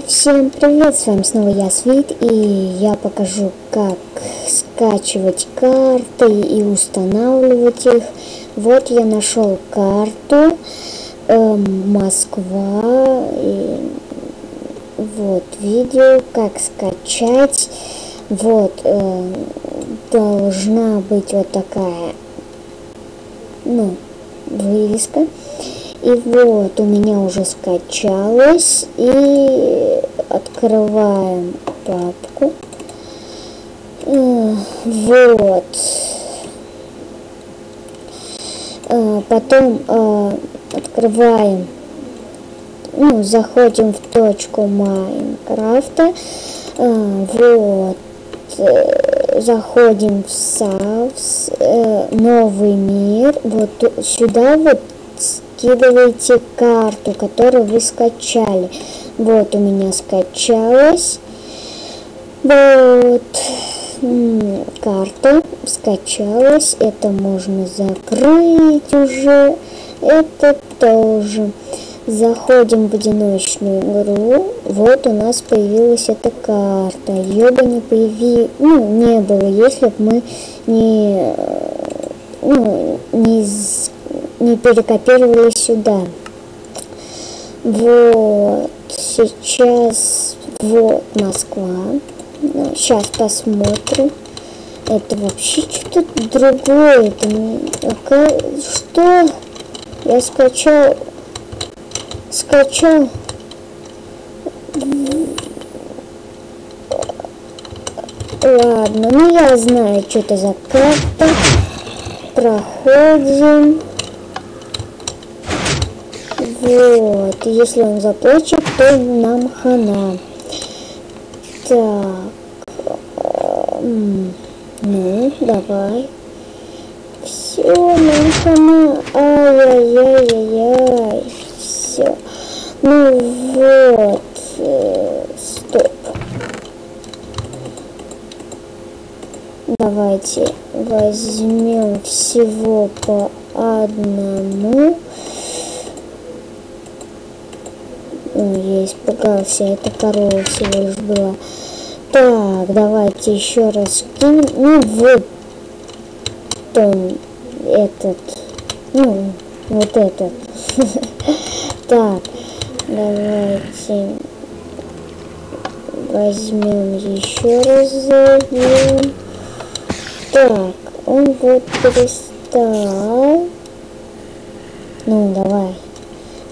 Всем привет, с вами снова я, Свит, и я покажу, как скачивать карты и устанавливать их. Вот я нашел карту Москва, и вот видео, как скачать. Вот должна быть вот такая, вывеска. И вот у меня уже скачалось, и открываем папку. Вот. Потом открываем, заходим в точку Майнкрафта. Вот. Заходим в Саус, новый мир. Вот сюда вот скидываете карту, которую вы скачали. Вот у меня скачалась. Вот карта скачалась. Это можно закрыть уже. Это тоже. Заходим в одиночную игру. Вот у нас появилась эта карта. Ее бы не не было, если бы мы не перекопировали сюда. Вот сейчас вот Москва. Сейчас посмотрим. Это вообще что-то другое. Что? Я скачал. Ладно, я знаю, что это за карта. Проходим. Вот, если он заплачет, то нам хана. Так, давай. Все, нам хана. Ай-яй-яй-яй-яй. Все. Вот. Стоп. Давайте возьмем всего по одному. Я испугался, это корова всего лишь была. Так, давайте еще раз кинем. Вот он, этот. Вот этот. Так, давайте возьмем еще раз, зайдем. Так, он вот перестал.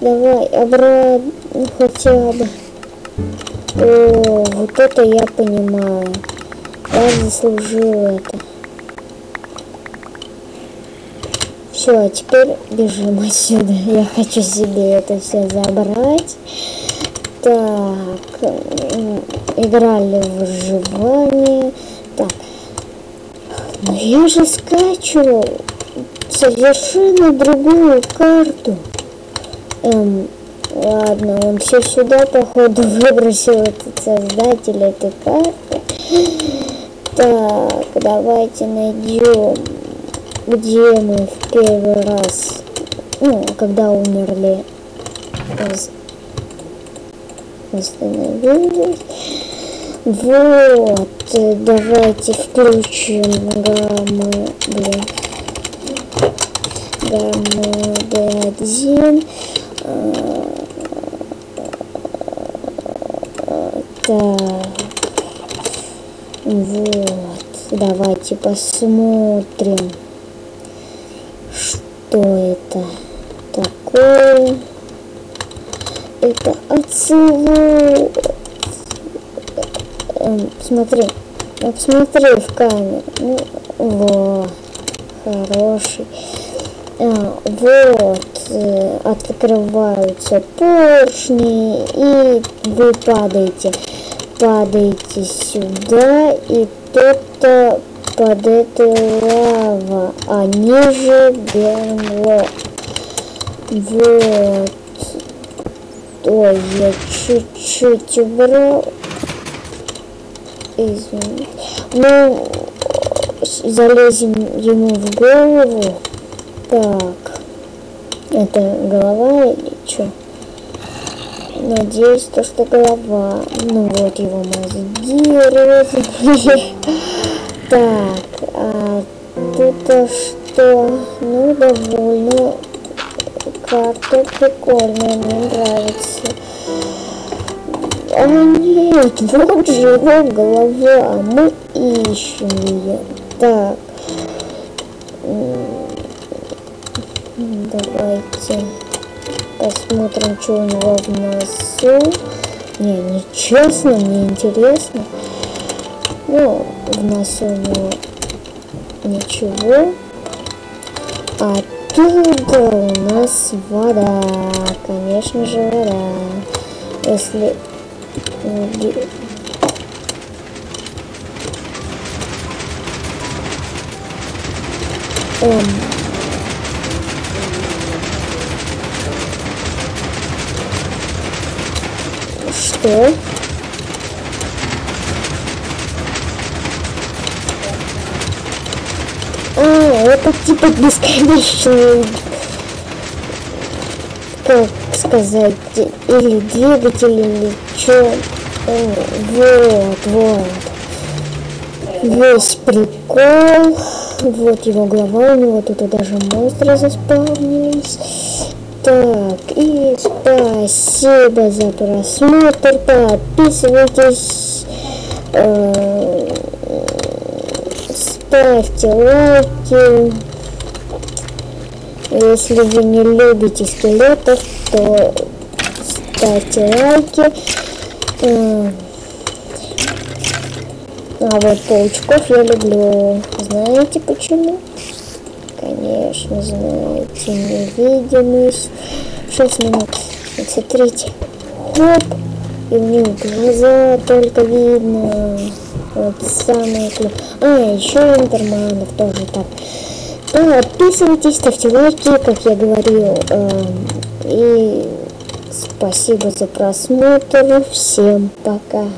Давай, обратно хотя бы. О, вот это я понимаю. Я заслужил это. Все, а теперь бежим отсюда. Я хочу себе это все забрать. Так, играли в выживание. Так, но я же скачивал совершенно другую карту. Ладно, он все сюда, походу, выбросил этот создатель этой карты. Так, давайте найдем, где мы в первый раз, когда умерли, восстановились. Вот, давайте включим гамма D1. Так, вот, давайте посмотрим, что это такое. Это отсылок. Посмотри в камеру. Вот, хороший. Вот, открываются поршни, и вы падаете сюда, и кто-то под этой лава, а ниже берлог. Вот. Ой, я чуть-чуть убрал. Извините. Залезем ему в голову. Так. Это голова или что? Надеюсь, то, что голова. Ну вот его мозги розовые. Так, а тут что? Ну, довольно карта прикольная, мне нравится. А нет, вот же его голова, мы ищем ее. Так, давайте посмотрим, что у него в носу. Не честно, мне интересно. Ну, в носу у него ничего. А оттуда у нас вода. Конечно же, вода. Если... Что? Это типа бесконечный, как сказать, или двигатель, или что. Вот. Весь прикол. Вот его голова, у него тут даже монстры заспавнились. Так, и спасибо за просмотр. Подписывайтесь. Ставьте лайки. Если вы не любите скелетов, то ставьте лайки. А вот паучков я люблю. Знаете почему? Конечно, знаете. Невидимость. 6 минут. Вот смотрите. Хоп. И у них глаза только видно. Вот самые клевые. Еще эндерманов тоже так. Подписывайтесь, ставьте лайки, как я говорил. И спасибо за просмотр. Всем пока.